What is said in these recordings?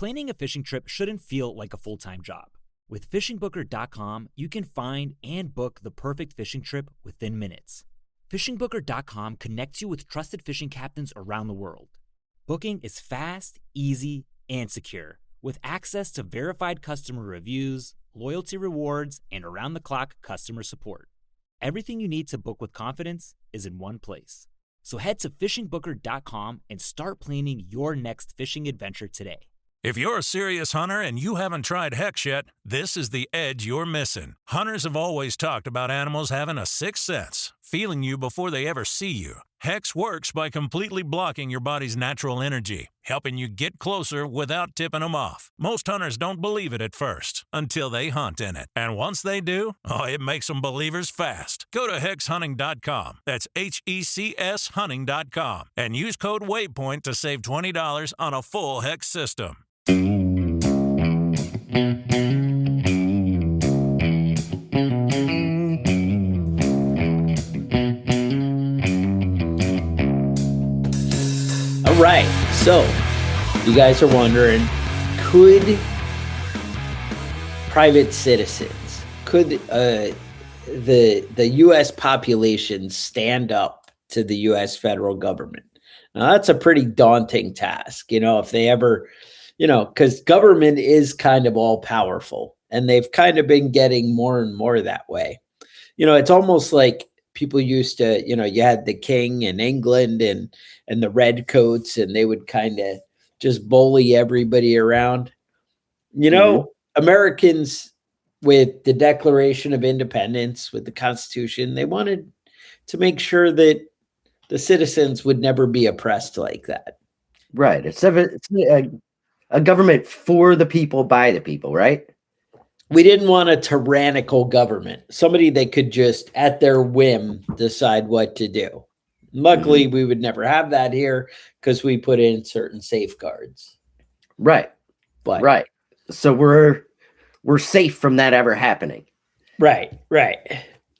Planning a fishing trip shouldn't feel like a full-time job. With fishingbooker.com, you can find and book the perfect fishing trip within minutes. Fishingbooker.com connects you with trusted fishing captains around the world. Booking is fast, easy, and secure, with access to verified customer reviews, loyalty rewards, and around-the-clock customer support. Everything you need to book with confidence is in one place. So head to fishingbooker.com and start planning your next fishing adventure today. If you're a serious hunter and you haven't tried Hex yet, this is the edge you're missing. Hunters have always talked about animals having a sixth sense, feeling you before they ever see you. Hex works by completely blocking your body's natural energy, helping you get closer without tipping them off. Most hunters don't believe it at first, until they hunt in it. And once they do, it makes them believers fast. Go to hexhunting.com, that's HECS hunting.com, and use code WAYPOINT to save $20 on a full Hex system. All right, so you guys are wondering, could private citizens, could the U.S. population stand up to the U.S. federal government? Now, that's a pretty daunting task, if they ever, because government is kind of all powerful, and they've kind of been getting more and more that way. It's almost like people used to, you had the king in England and the redcoats, and they would kind of just bully everybody around. Americans, with the Declaration of Independence, with the Constitution, they wanted to make sure that the citizens would never be oppressed like that. Right. It's a government for the people, by the people, right? We didn't want a tyrannical government, somebody that could just at their whim decide what to do. Luckily, we would never have that here because we put in certain safeguards. Right. Right. So we're safe from that ever happening. Right.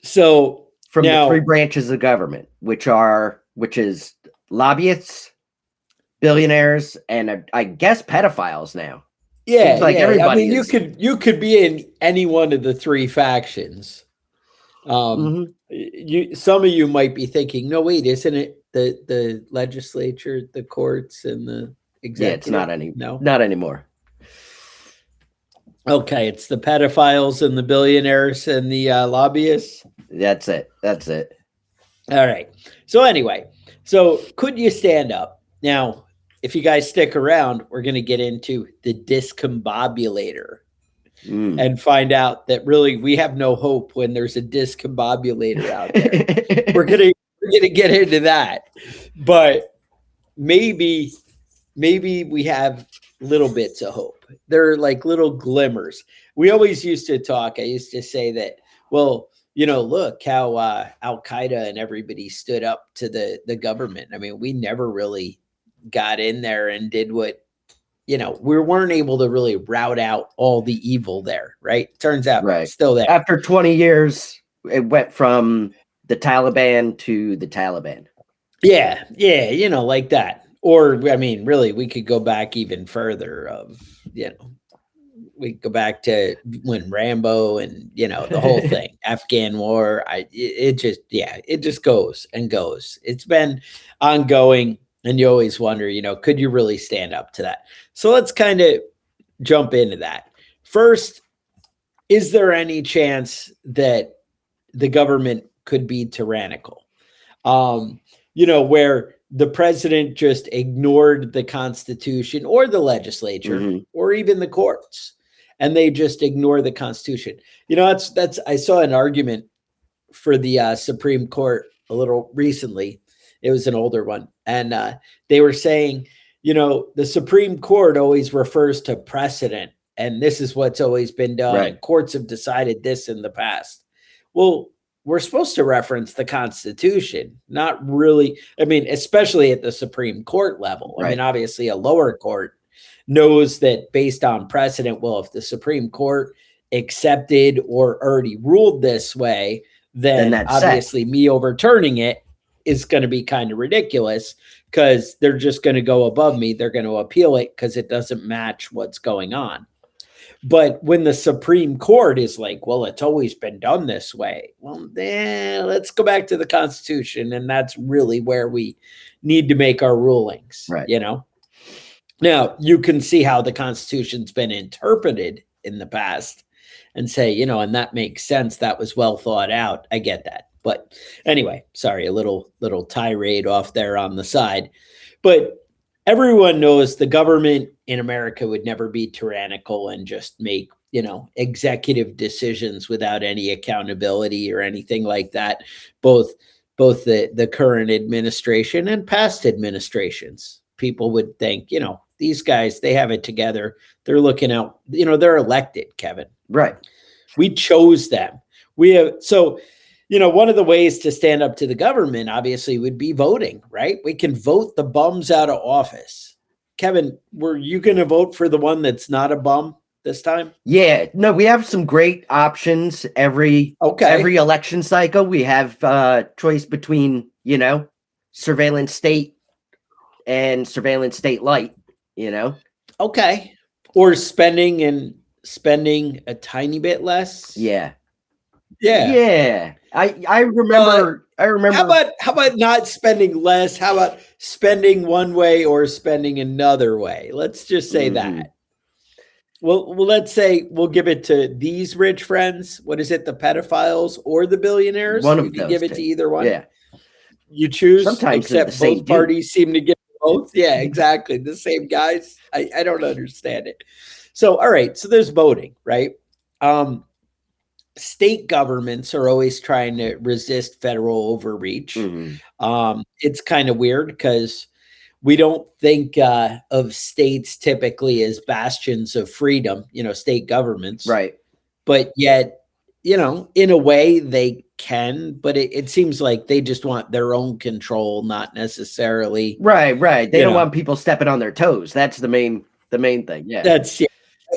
So from the three branches of government, which is lobbyists, billionaires, and I guess pedophiles now. Yeah, like everybody. I mean, you could be in any one of the three factions. Some of you might be thinking, no, wait, isn't it the legislature, the courts, and the executive? Yeah, it's not anymore. Okay, it's the pedophiles and the billionaires and the lobbyists. That's it. All right. So anyway, could you stand up? Now, if you guys stick around, we're going to get into the discombobulator and find out that really we have no hope when there's a discombobulator out there. We're going to get into that. But maybe we have little bits of hope. They're like little glimmers. We always used to talk. I used to say that, well, look how Al-Qaeda and everybody stood up to the government. I mean, we never really got in there and did what, we weren't able to really rout out all the evil there, right? Turns out it's still there. After 20 years, it went from the Taliban to the Taliban. Yeah, like that. Or, I mean, really, we could go back even further we go back to when Rambo and, the whole thing, Afghan war, it just goes and goes. It's been ongoing. And you always wonder, could you really stand up to that? So let's kind of jump into that. First, is there any chance that the government could be tyrannical? Where the president just ignored the Constitution or the legislature or even the courts, and they just ignore the Constitution. That's I saw an argument for the Supreme Court a little recently. It was an older one. And they were saying, the Supreme Court always refers to precedent, and this is what's always been done. Right. And courts have decided this in the past. Well, we're supposed to reference the Constitution, not really. I mean, especially at the Supreme Court level. Right. I mean, obviously a lower court knows that based on precedent, well, if the Supreme Court accepted or already ruled this way, then obviously me overturning it is going to be kind of ridiculous because they're just going to go above me. They're going to appeal it because it doesn't match what's going on. But when the Supreme Court is like, well, it's always been done this way. Well, let's go back to the Constitution. And that's really where we need to make our rulings, Right. you know? Now, you can see how the Constitution's been interpreted in the past and say, you know, and that makes sense. That was well thought out. I get that. But anyway, sorry, a little tirade off there on the side. But everyone knows the government in America would never be tyrannical and just make, you know, executive decisions without any accountability or anything like that. Both the current administration and past administrations, people would think, you know, these guys, they have it together. They're looking out, you know, they're elected, Kevin. Right. We chose them. So, you know, one of the ways to stand up to the government, obviously, would be voting, right? We can vote the bums out of office. Kevin, were you going to vote for the one that's not a bum this time? Yeah. No, we have some great options every election cycle. We have choice between, you know, surveillance state and surveillance state light, you know? Okay. Or spending a tiny bit less. Yeah. Yeah. Yeah. I remember How about not spending less? How about spending one way or spending another way? Let's just say that. Well, let's say we'll give it to these rich friends. What is it? The pedophiles or the billionaires? One of you can those give it two. to either one. Yeah. You choose. Sometimes they're except the same both parties seem to get both. Yeah, exactly. The same guys. I don't understand it. So, all right. So there's voting, right? State governments are always trying to resist federal overreach. It's kind of weird because we don't think of states typically as bastions of freedom, you know, state governments. Right. But yet, you know, in a way they can, but it seems like they just want their own control, not necessarily. Right. They don't want people stepping on their toes. That's the main thing. Yeah.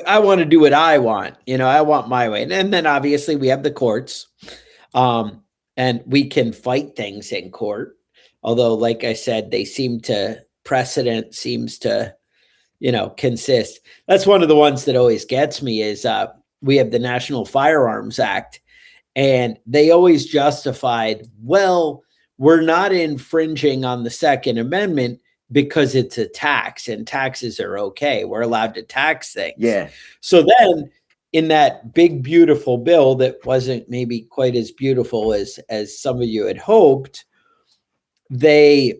I want to do what I want. You know, I want my way. And then obviously we have the courts, and we can fight things in court. Although, like I said, precedent seems to, you know, consist. That's one of the ones that always gets me is we have the National Firearms Act, and they always justified, well, we're not infringing on the Second Amendment because it's a tax and taxes are okay. We're allowed to tax things. Yeah. So then in that big, beautiful bill that wasn't maybe quite as beautiful as some of you had hoped, they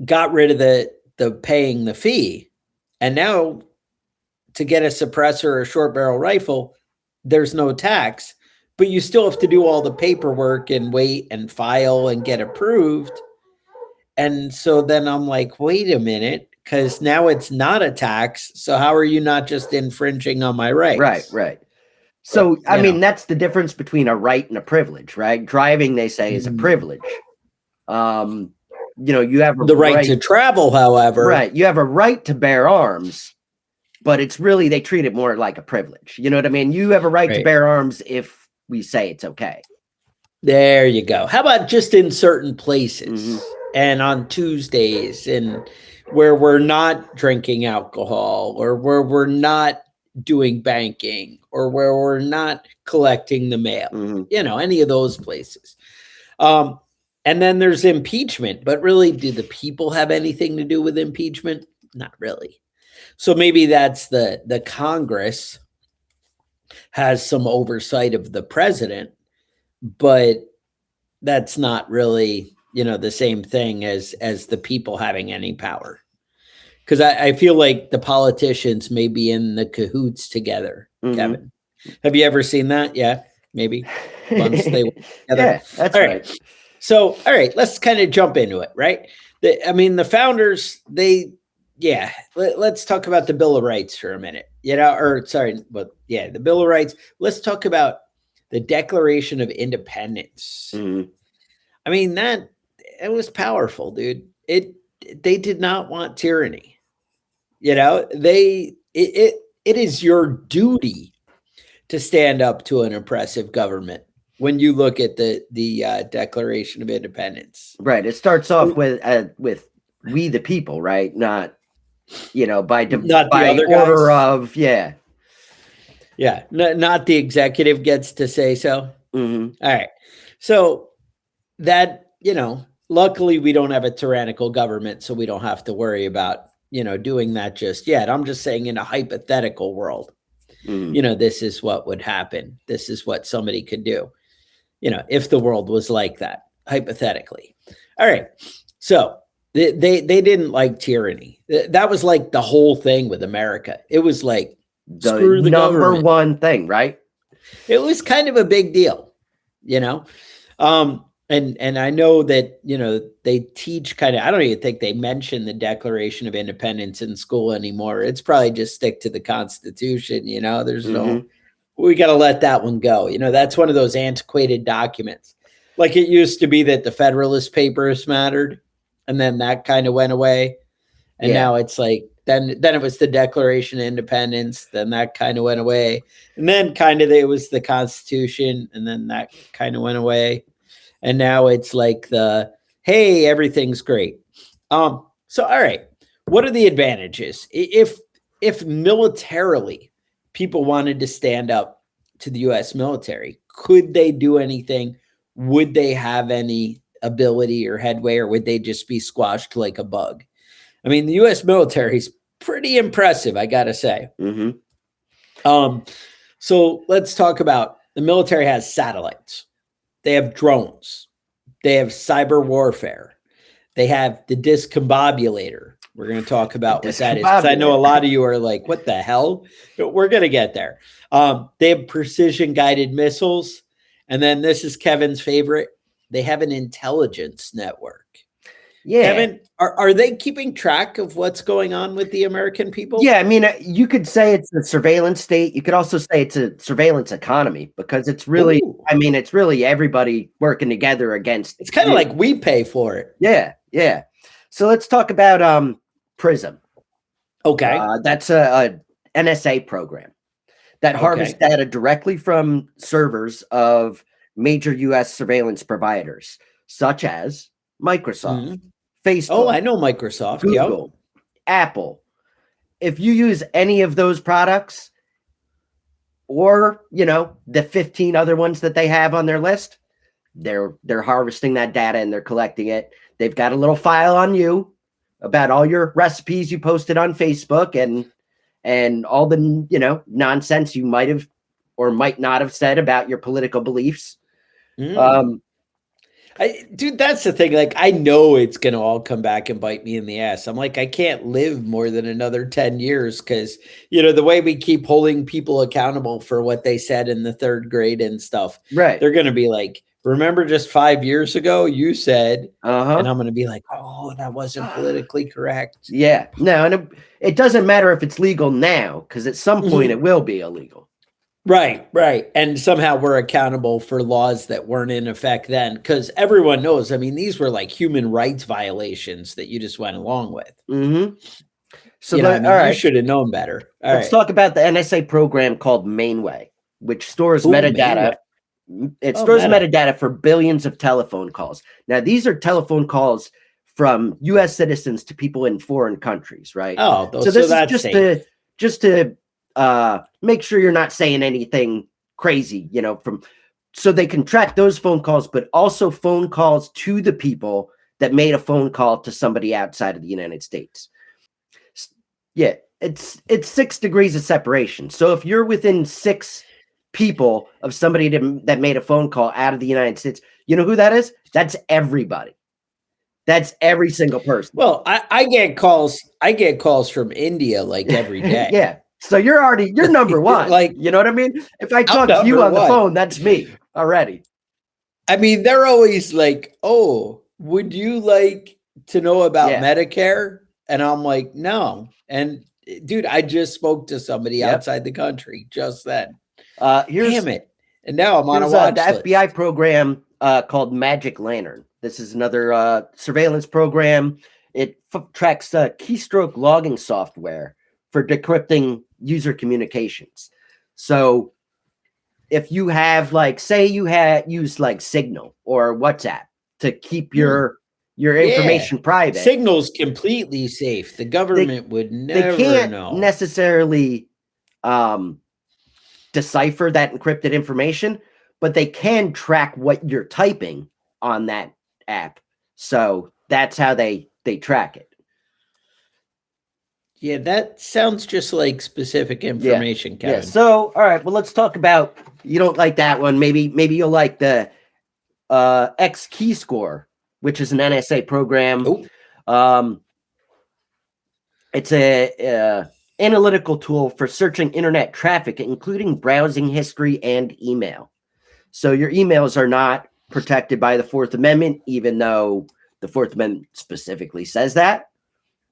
got rid of the paying the fee. And now to get a suppressor or a short barrel rifle, there's no tax, but you still have to do all the paperwork and wait and file and get approved. And so then I'm like, wait a minute, because now it's not a tax. So how are you not just infringing on my rights? Right. So, I mean, that's the difference between a right and a privilege, right? Driving, they say, is a privilege. You know, you have the right to travel, however. Right. You have a right to bear arms, but it's really, they treat it more like a privilege. You know what I mean? You have a right to bear arms if we say it's okay. There you go. How about just in certain places and on Tuesdays and where we're not drinking alcohol or where we're not doing banking or where we're not collecting the mail, you know, any of those places. And then there's impeachment, but really, do the people have anything to do with impeachment? Not really. So maybe that's the Congress has some oversight of the president, but that's not really, you know, the same thing as the people having any power. Because I feel like the politicians may be in the cahoots together, Kevin. Have you ever seen that? Yeah, maybe. Once they work together. Yeah, that's right. So, all right, let's kind of jump into it, right? The founders, let's talk about the Bill of Rights for a minute, the Bill of Rights. Let's talk about the Declaration of Independence. I mean, it was powerful, dude. They did not want tyranny. You know, it is your duty to stand up to an oppressive government. When you look at the Declaration of Independence, right? It starts off with we the people, right? Not, by not the other order guys. of, yeah. Not the executive gets to say so. Mm-hmm. All right. So that, luckily we don't have a tyrannical government, so we don't have to worry about, doing that just yet. I'm just saying in a hypothetical world, this is what would happen. This is what somebody could do, if the world was like that, hypothetically. All right. So they didn't like tyranny. That was like the whole thing with America. It was like, screw the number government. one thing, right? It was kind of a big deal, and I know that, they teach kind of, I don't even think they mention the Declaration of Independence in school anymore. It's probably just stick to the Constitution, there's we got to let that one go. That's one of those antiquated documents. Like it used to be that the Federalist Papers mattered, and then that kind of went away. And now it's like, then it was the Declaration of Independence, then that kind of went away. And then kind of it was the Constitution, and then that kind of went away. And now it's like hey, everything's great. So all right, what are the advantages? If militarily people wanted to stand up to the US military, could they do anything? Would they have any ability or headway, or would they just be squashed like a bug? I mean, the U.S. military is pretty impressive, I got to say. Mm-hmm. So let's talk about the military has satellites. They have drones. They have cyber warfare. They have the discombobulator. We're going to talk about what that is, because I know a lot of you are like, what the hell? But we're going to get there. They have precision-guided missiles. And then this is Kevin's favorite. They have an intelligence network. Yeah. Kevin, are they keeping track of what's going on with the American people? Yeah, I mean, you could say it's a surveillance state. You could also say it's a surveillance economy, because it's really, it's really everybody working together against. It's kind of like we pay for it. Yeah. So let's talk about PRISM. Okay. That's a NSA program that harvests data directly from servers of major U.S. surveillance providers, such as Microsoft, Facebook. Oh, I know Microsoft. Google, Apple. If you use any of those products, or the 15 other ones that they have on their list, they're harvesting that data and they're collecting it. They've got a little file on you about all your recipes you posted on Facebook and all the nonsense you might have or might not have said about your political beliefs. Dude, that's the thing. Like, I know it's going to all come back and bite me in the ass. I'm like, I can't live more than another 10 years because, the way we keep holding people accountable for what they said in the third grade and stuff. Right. They're going to be like, remember just 5 years ago you said, and I'm going to be like, oh, that wasn't politically correct. Yeah. No, and it doesn't matter if it's legal now, because at some point it will be illegal. Right. And somehow we're accountable for laws that weren't in effect then, because everyone knows, I mean, these were like human rights violations that you just went along with. Mm-hmm. So you should have known better. Let's talk about the NSA program called Mainway, which stores metadata. It stores metadata for billions of telephone calls. Now, these are telephone calls from U.S. citizens to people in foreign countries, right? Oh, so this is just to make sure you're not saying anything crazy, so they can track those phone calls, but also phone calls to the people that made a phone call to somebody outside of the United States. Yeah, it's 6 degrees of separation. So if you're within 6 people of somebody that made a phone call out of the United States, you know who that is? That's everybody. That's every single person. Well, I get calls from India like every day. Yeah. So you're number one. Like, you know what I mean? If I talk to you on the phone, that's me already. I mean, they're always like, oh, would you like to know about Medicare? And I'm like, no. And dude, I just spoke to somebody outside the country just then. Damn it. And now I'm on a watch list. The FBI program called Magic Lantern. This is another surveillance program. It tracks keystroke logging software for decrypting user communications. So if you have, like, say you had used like Signal or WhatsApp to keep your your information private. Signal's completely safe. The government would never they can't know. necessarily decipher that encrypted information, but they can track what you're typing on that app. So that's how they track it. Yeah, that sounds just like specific information, Kevin. Yeah. So, all right, well, let's talk about, you don't like that one. Maybe you'll like the X Key Score, which is an NSA program. It's a analytical tool for searching internet traffic, including browsing history and email. So your emails are not protected by the Fourth Amendment, even though the Fourth Amendment specifically says that.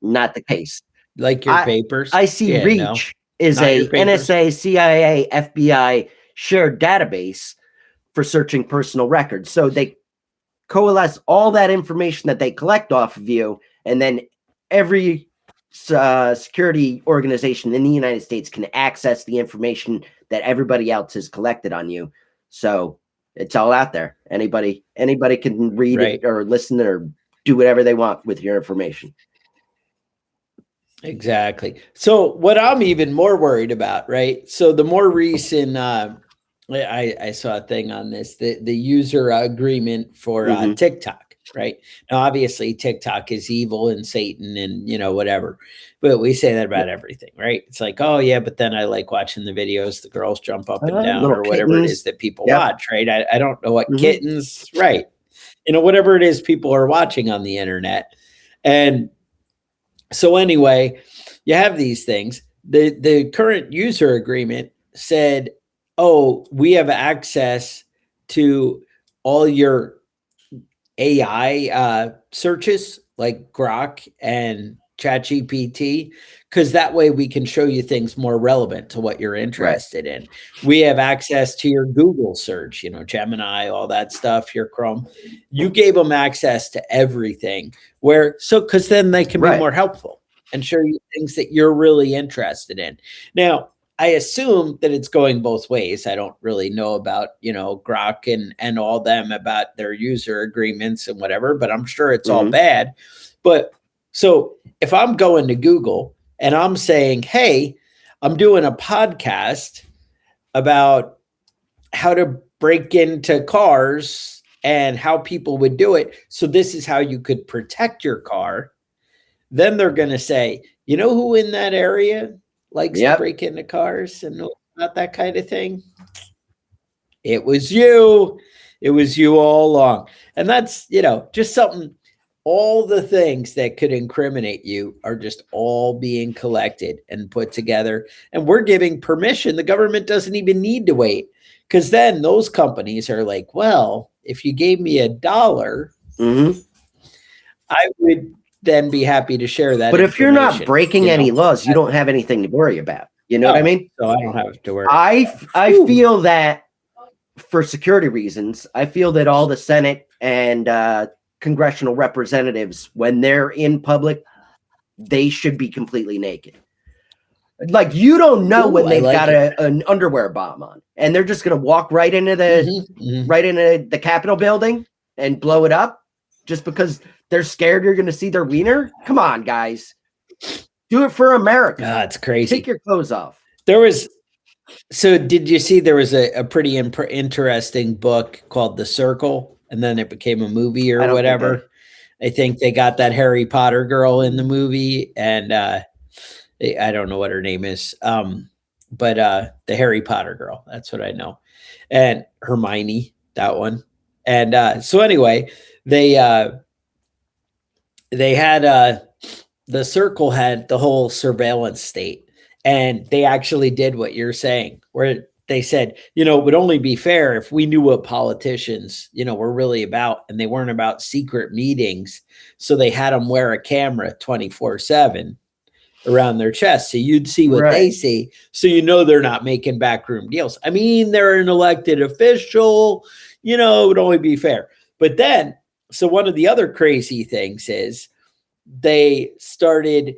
Not the case. Like your papers. I see Reach is a NSA, CIA, FBI shared database for searching personal records. So they coalesce all that information that they collect off of you, and then every security organization in the United States can access the information that everybody else has collected on you. So it's all out there. Anybody can read it or listen or do whatever they want with your information. Exactly. So what I'm even more worried about, right? So the more recent, I saw a thing on this, the user agreement for TikTok, right? Now, obviously TikTok is evil and Satan and, whatever, but we say that about everything, right? It's like, oh yeah, but then I like watching the videos, the girls jump up and down or whatever it is that people watch, right? I don't know what kittens, right? Whatever it is people are watching on the internet. And so anyway, you have these things. The current user agreement said, oh, we have access to all your AI searches like Grok and ChatGPT, because that way we can show you things more relevant to what you're interested in. We have access to your Google search, Gemini, all that stuff, your Chrome. You gave them access to everything because then they can be more helpful and show you things that you're really interested in. Now, I assume that it's going both ways. I don't really know about, Grok and all them about their user agreements and whatever, but I'm sure it's all bad. But so if I'm going to Google and I'm saying, hey, I'm doing a podcast about how to break into cars and how people would do it. So this is how you could protect your car. Then they're going to say, you know who in that area likes to break into cars and know about that kind of thing? It was you. It was you all along. And that's, just something. All the things that could incriminate you are just all being collected and put together. And we're giving permission. The government doesn't even need to wait, because then those companies are like, well, if you gave me $1, I would then be happy to share that. But if you're not breaking any laws, you don't have anything to worry about. You know what I mean? So I don't have to worry. I feel that for security reasons, I feel that all the Senate and congressional representatives, when they're in public, they should be completely naked. Like, you don't know when they've got an underwear bomb on, and they're just going to walk right into the Capitol building and blow it up just because they're scared you're going to see their wiener. Come on, guys, do it for America. It's crazy. Take your clothes off. So did you see there was a pretty interesting book called The Circle? And then it became a movie or whatever. I think they got that Harry Potter girl in the movie, and I don't know what her name is, but the Harry Potter girl, that's what I know, and Hermione, that one. And so anyway, they had the Circle had the whole surveillance state, and they actually did what you're saying, where they said, it would only be fair if we knew what politicians, were really about, and they weren't about secret meetings. So they had them wear a camera 24/7 around their chest. So you'd see what they see. So, they're not making backroom deals. I mean, they're an elected official, it would only be fair. But then, so one of the other crazy things is they started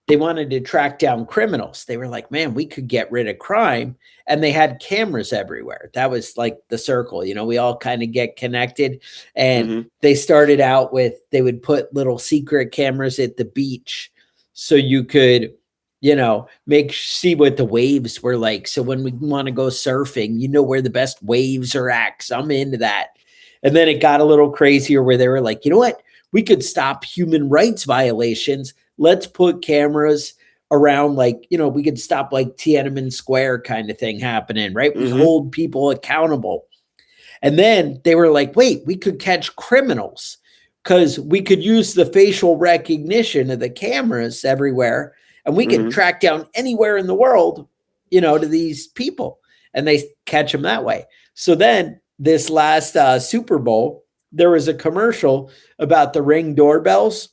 they wanted to track down criminals. They were like, man, we could get rid of crime. And they had cameras everywhere. That was like the circle. We all kind of get connected. And they started out with, they would put little secret cameras at the beach so you could, see what the waves were like. So when we want to go surfing, where the best waves are at. 'Cause I'm into that. And then it got a little crazier where they were like, you know what? We could stop human rights violations. Let's put cameras around, like, we could stop like Tiananmen Square kind of thing happening, right? We hold people accountable. And then they were like, wait, we could catch criminals because we could use the facial recognition of the cameras everywhere. And we can track down anywhere in the world, to these people, and they catch them that way. So then this last Super Bowl, there was a commercial about the Ring doorbells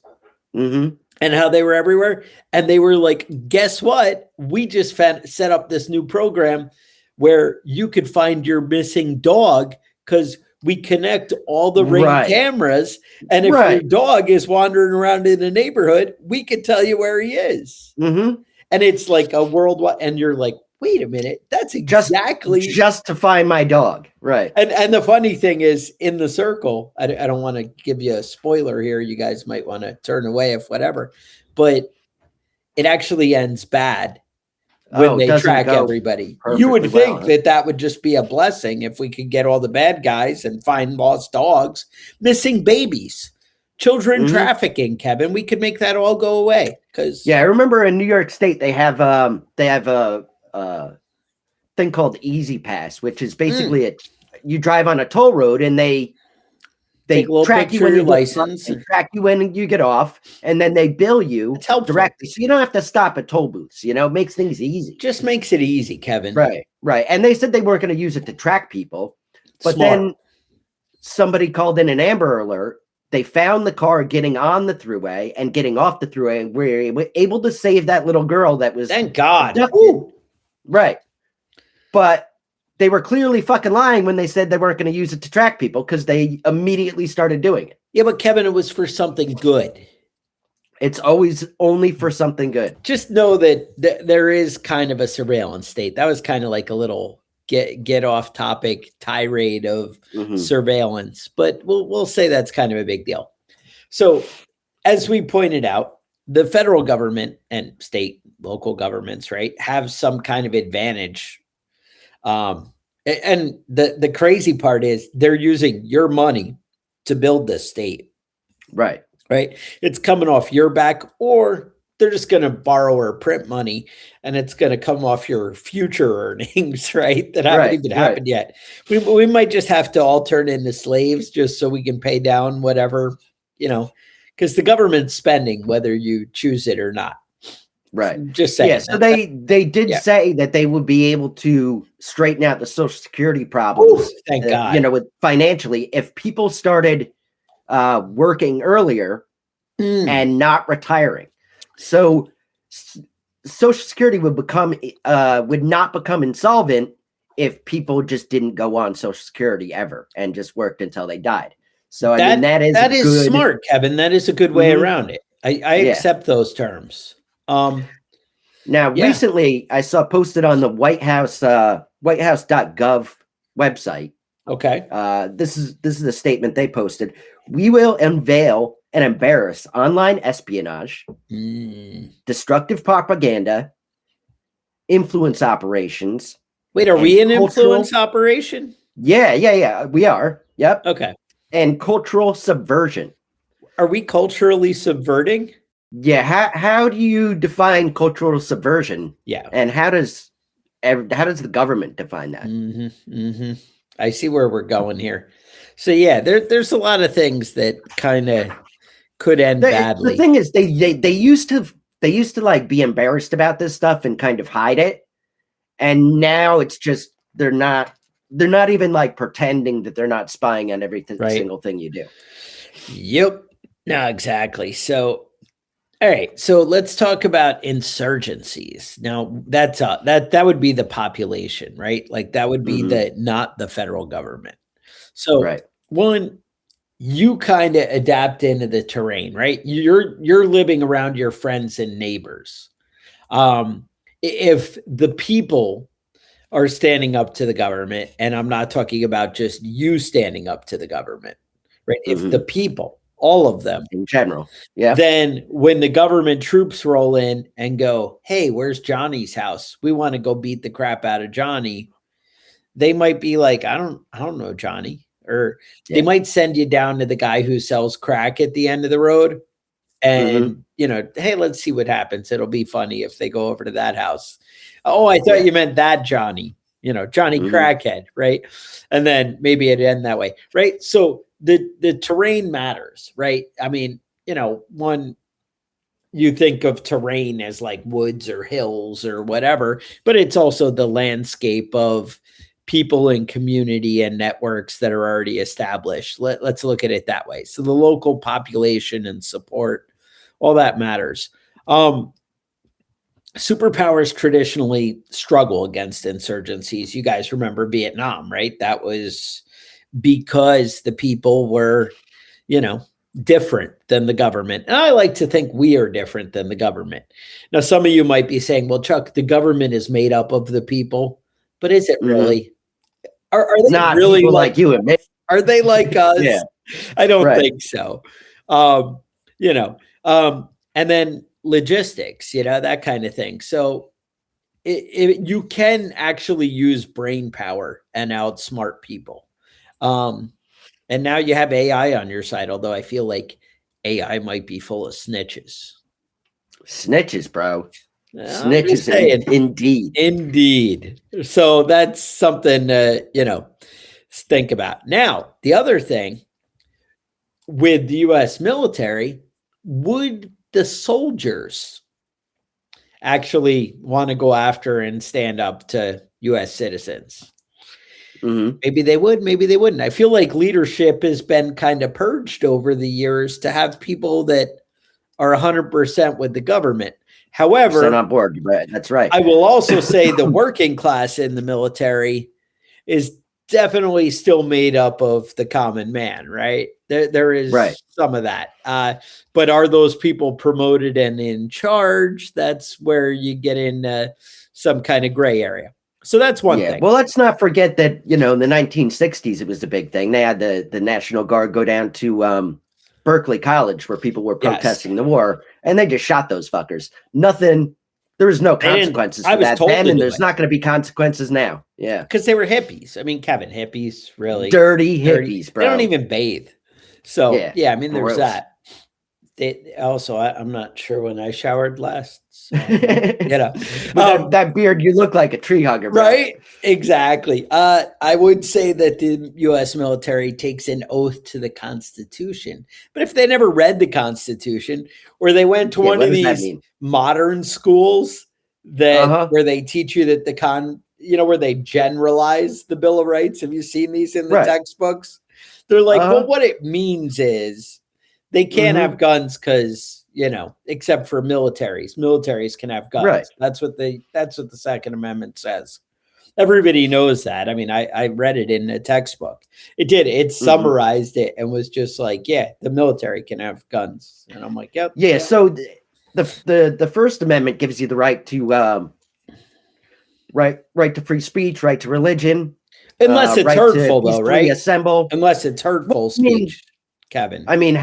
and how they were everywhere. And they were like, guess what? We just set up this new program where you could find your missing dog because we connect all the Ring cameras. And if your dog is wandering around in the neighborhood, we can tell you where he is. And it's like a worldwide, and you're like, wait a minute, that's exactly just to find my dog. Right. And the funny thing is, in the circle, I don't want to give you a spoiler here. You guys might want to turn away if whatever, but it actually ends bad when they track everybody. You would think that would just be a blessing if we could get all the bad guys and find lost dogs, missing babies, children trafficking, Kevin. We could make that all go away. I remember in New York State they have a thing called Easy Pass, which is basically you drive on a toll road and they track you when you license, they track you when you get off, and then they bill you directly, so you don't have to stop at toll booths. It makes things easy. Just makes it easy, Kevin. Right. And they said they weren't going to use it to track people, but then somebody called in an Amber Alert. They found the car getting on the thruway and getting off the thruway. We were able to save that little girl that was, thank God. Right. But they were clearly fucking lying when they said they weren't going to use it to track people, because they immediately started doing it. Yeah, but Kevin, it was for something good. It's always only for something good. Just know that there is kind of a surveillance state. That was kind of like a little get off topic tirade of surveillance, but we'll say that's kind of a big deal. So, as we pointed out, the federal government and state, local governments, right, have some kind of advantage. And the crazy part is they're using your money to build this state. Right. It's coming off your back, or they're just going to borrow or print money, and it's going to come off your future earnings, right? That haven't even happened yet. We might just have to all turn into slaves just so we can pay down whatever, because the government's spending whether you choose it or not. Right. Just saying. Yeah. So they did say that they would be able to straighten out the Social Security problems. Ooh, thank God. With financially, if people started working earlier and not retiring. So Social Security would not become insolvent if people just didn't go on Social Security ever and just worked until they died. So that is smart, Kevin. That is a good way around it. I accept those terms. Recently I saw posted on the White House, whitehouse.gov website. Okay. This is a statement they posted. We will unveil and embarrass online espionage, destructive propaganda, influence operations. Wait, are we an influence operation? Yeah. We are. Yep. Okay. And cultural subversion. Are we culturally subverting? Yeah. How do you define cultural subversion? Yeah. And how does the government define that? I see where we're going here. So yeah, there's a lot of things that kind of could end badly. The thing is, they used to like be embarrassed about this stuff and kind of hide it, and now it's just they're not even like pretending that they're not spying on every single thing you do. Yep. No, exactly. So, all right. So let's talk about insurgencies. Now that's that would be the population, right? Like that would be not the federal government. So one, you kind of adapt into the terrain, right? You're living around your friends and neighbors. If the people are standing up to the government, and I'm not talking about just you standing up to the government, right? If the people, all of them in general, yeah, then when the government troops roll in and go, hey, where's Johnny's house? We want to go beat the crap out of Johnny. They might be like, I don't know Johnny. Or they might send you down to the guy who sells crack at the end of the road. And, hey, let's see what happens. It'll be funny if they go over to that house. Oh, I thought you meant that Johnny, Johnny Crackhead, right? And then maybe it'd end that way, right? So the terrain matters, right? I mean, one, you think of terrain as like woods or hills or whatever, but it's also the landscape of people and community and networks that are already established. Let's look at it that way. So the local population and support, all that matters. Superpowers traditionally struggle against insurgencies. You guys remember Vietnam, right? That was because the people were, different than the government. And I like to think we are different than the government. Now, some of you might be saying, well, Chuck, the government is made up of the people, but is it really? Are they not really like you and me? Are they like us? Yeah. I don't think so. And then logistics, that kind of thing. So you can actually use brain power and outsmart people. And now you have AI on your side, although I feel like AI might be full of snitches. Snitches, bro. Snitches, indeed. Indeed. So that's something to, think about. Now, the other thing with the U.S. military, would the soldiers actually want to go after and stand up to U.S. citizens? Maybe they would, maybe they wouldn't. I feel like leadership has been kind of purged over the years to have people that are 100% with the government. However, on board, that's right. I will also say the working class in the military is definitely still made up of the common man, right? There is some of that. But are those people promoted and in charge? That's where you get in some kind of gray area. So that's one thing. Well, let's not forget that, in the 1960s, it was the big thing. They had the National Guard go down to Berkeley College where people were protesting the war, and they just shot those fuckers. Nothing. There was no consequences for that then, and there's not going to be consequences now. Yeah. Because they were hippies. I mean, Kevin, hippies, really. Dirty hippies, bro. They don't even bathe. So, I mean, there's that. Also, I'm not sure when I showered last. So, that beard, you look like a tree hugger, bro. Right? Exactly. I would say that the U.S. military takes an oath to the Constitution. But if they never read the Constitution, or they went to one of these modern schools that where they teach you that where they generalize the Bill of Rights. Have you seen these in the textbooks? They're like, well, what it means is they can't have guns because, except for militaries. Militaries can have guns. Right. That's what the Second Amendment says. Everybody knows that. I mean, I read it in a textbook. It summarized it and was just like, the military can have guns. And I'm like, yep. Yeah. So the First Amendment gives you the right to right to free speech, right to religion. Unless it's hurtful, though, right? Assemble. Unless it's hurtful speech, Kevin. I mean,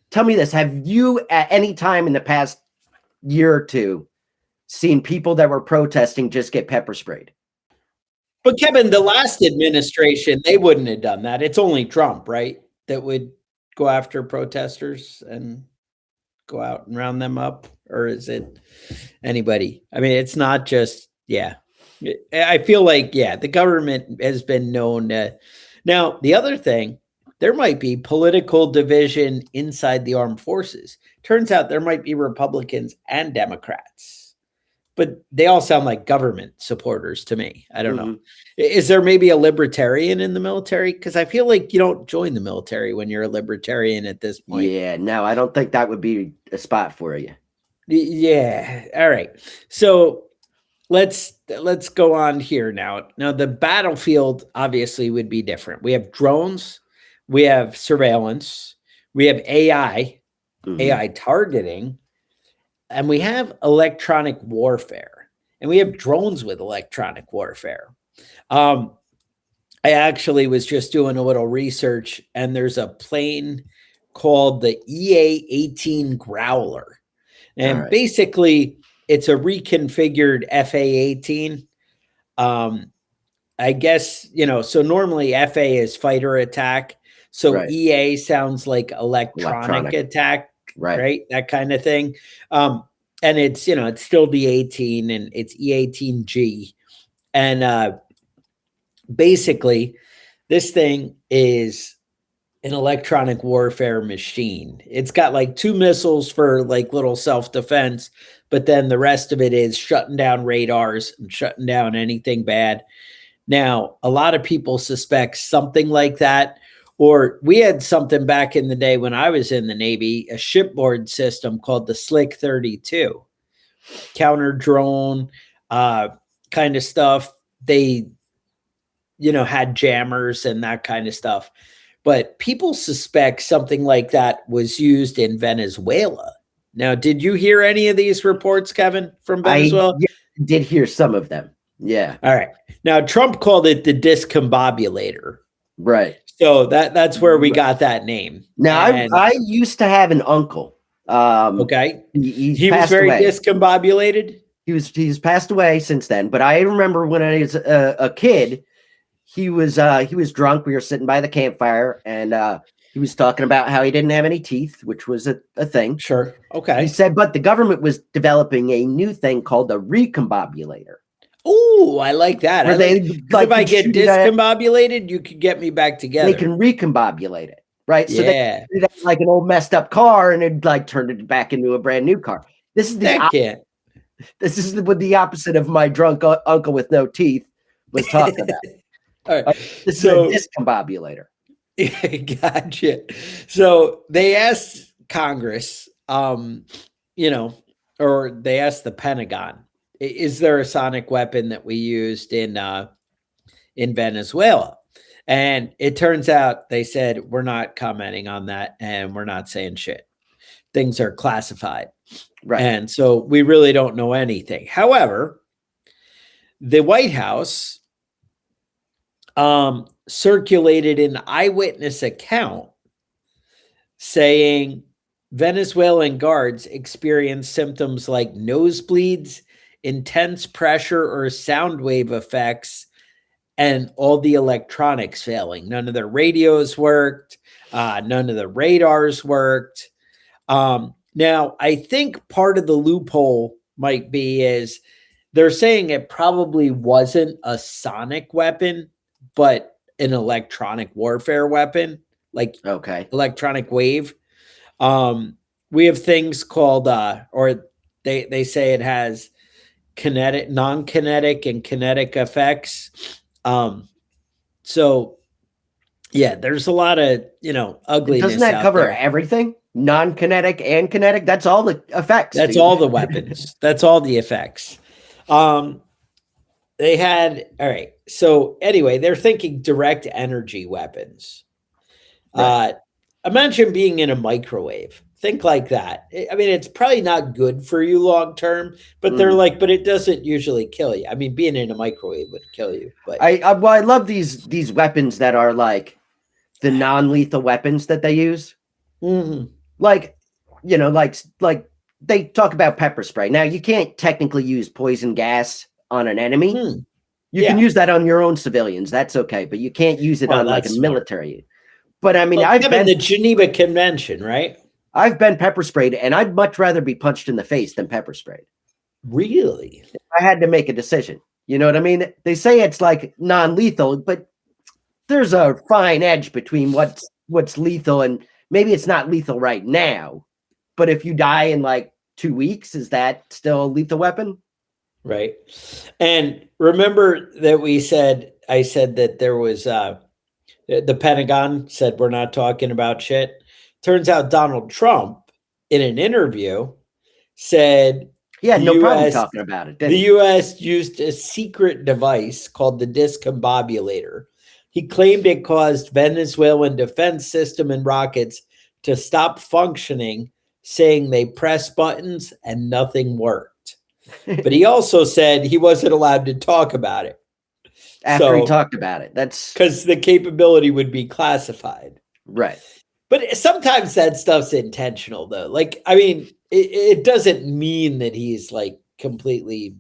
tell me this. Have you at any time in the past year or two seen people that were protesting just get pepper sprayed? But Kevin, the last administration, they wouldn't have done that. It's only Trump, right, that would go after protesters and go out and round them up? Or is it anybody? I mean, it's not just, I feel like, the government has been known. Now, the other thing, there might be political division inside the armed forces. Turns out there might be Republicans and Democrats, but they all sound like government supporters to me. I don't know. Is there maybe a libertarian in the military? Because I feel like you don't join the military when you're a libertarian at this point. Yeah, no, I don't think that would be a spot for you. Yeah. All right. So let's go on here now. Now, the battlefield obviously would be different. We have drones. we have surveillance, we have AI, AI targeting, and we have electronic warfare, and we have drones with electronic warfare. I actually was just doing a little research, and there's a plane called the EA-18 Growler. And basically, it's a reconfigured FA-18. I guess, so normally FA is fighter attack. So EA sounds like electronic attack, right? That kind of thing. And it's, it's still the 18 and it's E-18G. And basically, this thing is an electronic warfare machine. It's got like 2 missiles for like little self-defense, but then the rest of it is shutting down radars and shutting down anything bad. Now, a lot of people suspect something like that, or we had something back in the day when I was in the Navy, a shipboard system called the Slick 32, counter drone kind of stuff. They, had jammers and that kind of stuff. But people suspect something like that was used in Venezuela. Now, did you hear any of these reports, Kevin, from Venezuela? I did hear some of them. Yeah. All right. Now, Trump called it the discombobulator. Right. So that's where we got that name. Now, I used to have an uncle. Okay. He was very discombobulated. He's passed away since then. But I remember when I was a kid, he was drunk. We were sitting by the campfire, and he was talking about how he didn't have any teeth, which was a thing. Sure. Okay. He said, but the government was developing a new thing called a recombobulator. Oh, I like that. If I get discombobulated, you could get me back together. They can recombobulate it, right? So they like an old messed up car, and it like turned it back into a brand new car. This is This is what the opposite of my drunk uncle with no teeth was talking about. All right. This is a discombobulator. Gotcha. So they asked Congress, or they asked the Pentagon, is there a sonic weapon that we used in Venezuela? And it turns out they said, we're not commenting on that and we're not saying shit. Things are classified. Right. And so we really don't know anything. However, the White House circulated an eyewitness account saying Venezuelan guards experienced symptoms like nosebleeds, intense pressure or sound wave effects, and all the electronics failing. None of their radios worked. None of the radars worked. Now, I think part of the loophole might be is they're saying it probably wasn't a sonic weapon, but an electronic warfare weapon, like electronic wave. We have things called, or they say it has kinetic, non-kinetic, and kinetic effects. So yeah, there's a lot of, ugliness. Doesn't that cover everything? Non-kinetic and kinetic? That's all the effects. That's all the weapons. That's all the effects. They had, all right. So anyway, they're thinking direct energy weapons. Right. Imagine being in a microwave. Think like that. I mean, it's probably not good for you long term, but they're like, but it doesn't usually kill you. I mean, being in a microwave would kill you. But I love these weapons that are like the non-lethal weapons that they use. Mm-hmm. Like they talk about pepper spray. Now, you can't technically use poison gas on an enemy. You can use that on your own civilians. That's okay, but you can't use it on like a military. But I mean, I've been the Geneva Convention, right? I've been pepper sprayed, and I'd much rather be punched in the face than pepper sprayed. Really? I had to make a decision. You know what I mean? They say it's like non-lethal, but there's a fine edge between what's lethal, and maybe it's not lethal right now. But if you die in like 2 weeks, is that still a lethal weapon? Right. And remember that I said that there was the Pentagon said we're not talking about shit. Turns out Donald Trump in an interview said no problem talking about it. The U.S. used a secret device called the discombobulator. He claimed it caused Venezuelan defense system and rockets to stop functioning, saying they pressed buttons and nothing worked. But he also said he wasn't allowed to talk about it. After he talked about it. That's because the capability would be classified. Right. But sometimes that stuff's intentional, though. Like, I mean, it doesn't mean that he's like completely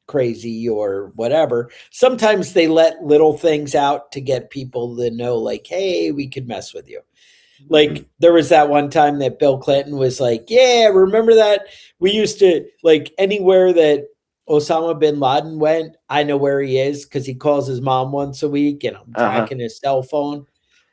crazy or whatever. Sometimes they let little things out to get people to know, like, hey, we could mess with you. Like, there was that one time that Bill Clinton was like, yeah, remember that? We used to, like, anywhere that Osama bin Laden went, I know where he is because he calls his mom once a week and I'm tracking his cell phone.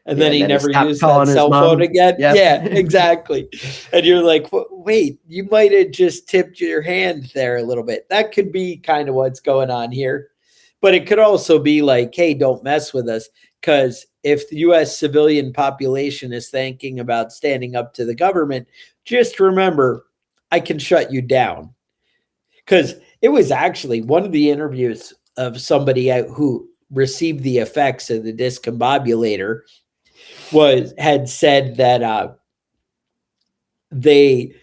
And then he never used that cell phone again. Yep. Yeah, exactly. And you're like, wait, you might have just tipped your hand there a little bit. That could be kind of what's going on here. But it could also be like, hey, don't mess with us. Because if the U.S. civilian population is thinking about standing up to the government, just remember, I can shut you down. Because it was actually one of the interviews of somebody who received the effects of the discombobulator had said that they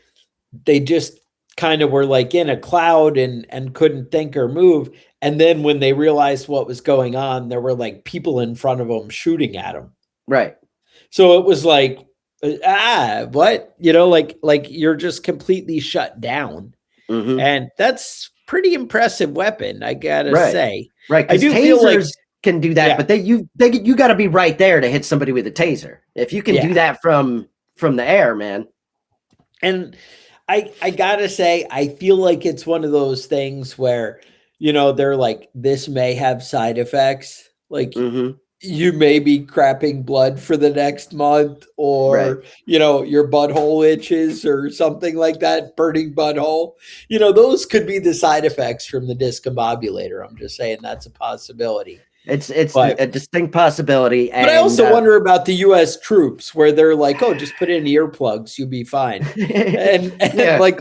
just kind of were like in a cloud and couldn't think or move. And then when they realized what was going on, there were like people in front of them shooting at them. Right. So it was like, what? You know, like you're just completely shut down. Mm-hmm. And that's pretty impressive weapon, I gotta say. Right. I do feel like can do that, but you got to be right there to hit somebody with a taser. If you can do that from the air, man. And I gotta say, I feel like it's one of those things where, you know, they're like, this may have side effects. Like, you may be crapping blood for the next month, or, you know, your butthole itches or something like that, burning butthole. You know, those could be the side effects from the discombobulator. I'm just saying that's a possibility. It's a distinct possibility. But I also wonder about the U.S. troops, where they're like, oh, just put in earplugs, you'll be fine. And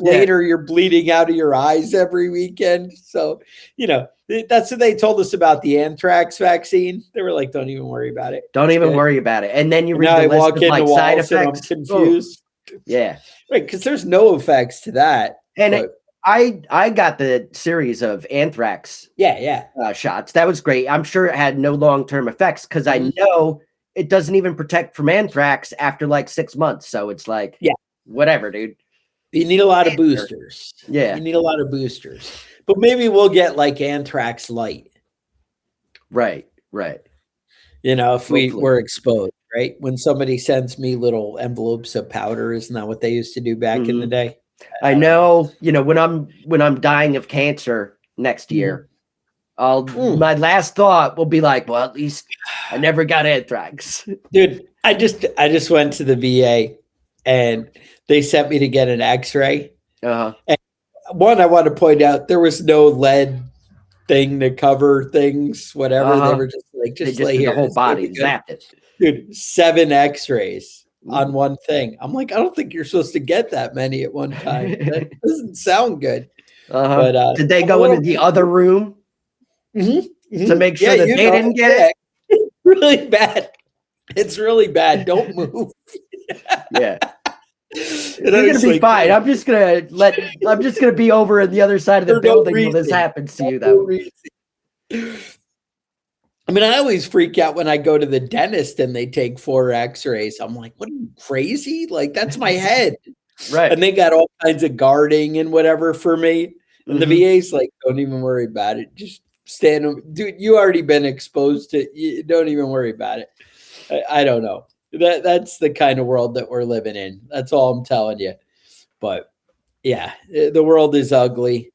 later you're bleeding out of your eyes every weekend. So, you know, that's what they told us about the anthrax vaccine. They were like, don't even worry about it. Don't even worry about it. And then you read the list of like side effects. I'm confused. Oh. Yeah. Right, because there's no effects to that. And I got the series of anthrax shots. That was great. I'm sure it had no long-term effects because I know it doesn't even protect from anthrax after like 6 months. So it's like, whatever, dude. You need a lot of boosters. Yeah. You need a lot of boosters. But maybe we'll get like anthrax light. Right. You know, if we were exposed, right? When somebody sends me little envelopes of powder, isn't that what they used to do back in the day? I know, you know, when I'm dying of cancer next year, my last thought will be like, well, at least I never got anthrax. Dude, I just went to the VA and they sent me to get an X-ray. And one, I want to point out there was no lead thing to cover things, whatever. They were just like, just lay here. The whole body zapped it. Dude, 7 X-rays on one thing. I'm like, I don't think you're supposed to get that many at one time. That doesn't sound good. But did they go into the other room to make sure that they didn't get it? Really bad. It's really bad. Don't move. Yeah. You're gonna be fine. I'm just gonna be over in the other side of the building when this happens to you, though. I mean, I always freak out when I go to the dentist and they take 4 X-rays. I'm like, what are you, crazy? Like, that's my head. Right. And they got all kinds of guarding and whatever for me. And the VA's like, don't even worry about it. Just stand. Dude, you already been exposed to it. Don't even worry about it. I don't know. That's the kind of world that we're living in. That's all I'm telling you. But yeah, the world is ugly.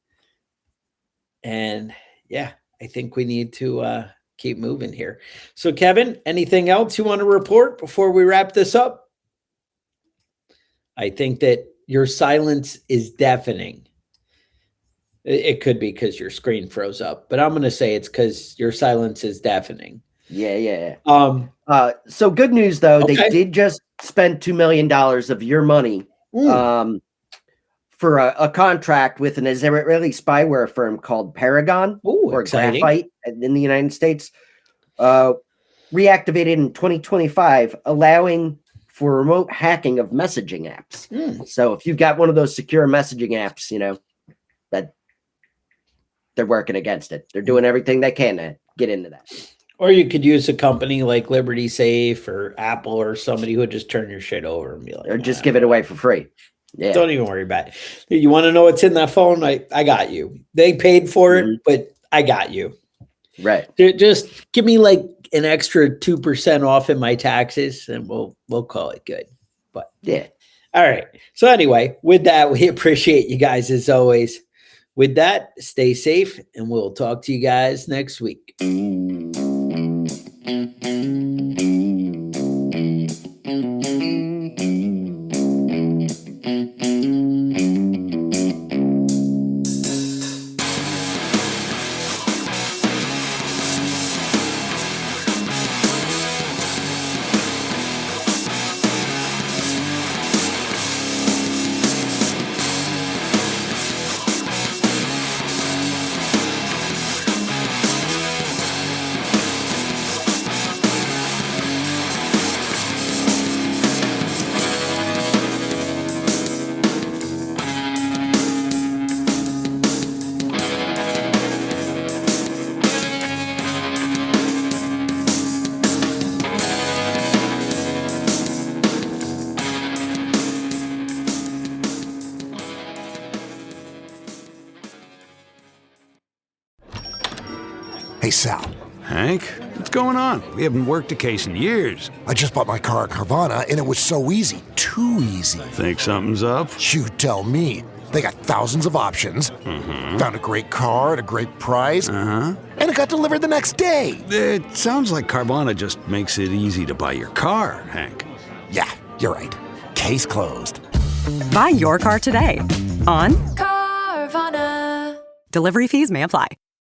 And yeah, I think we need to keep moving here. So Kevin, anything else you want to report before we wrap this up? I think that your silence is deafening. It could be because your screen froze up, but I'm going to say it's because your silence is deafening. Yeah. So good news though, they did just spend $2 million of your money for a contract with an Israeli spyware firm called Paragon or exciting. Graphite in the United States. reactivated in 2025, allowing for remote hacking of messaging apps. So if you've got one of those secure messaging apps, that they're working against it. They're doing everything they can to get into that. Or you could use a company like Liberty Safe or Apple or somebody who would just turn your shit over and be like, or just give it away for free. Yeah. Don't even worry about it. You want to know what's in that phone? I got you. They paid for it, but I got you. Right. Just give me like an extra 2% off in my taxes and we'll call it good. But yeah. All right. So anyway, with that, we appreciate you guys as always. With that, stay safe and we'll talk to you guys next week. Hey, Sal. Hank, what's going on? We haven't worked a case in years. I just bought my car at Carvana, and it was so easy. Too easy. Think something's up? You tell me. They got thousands of options. Found a great car at a great price. And it got delivered the next day. It sounds like Carvana just makes it easy to buy your car, Hank. Yeah, you're right. Case closed. Buy your car today on Carvana. Delivery fees may apply.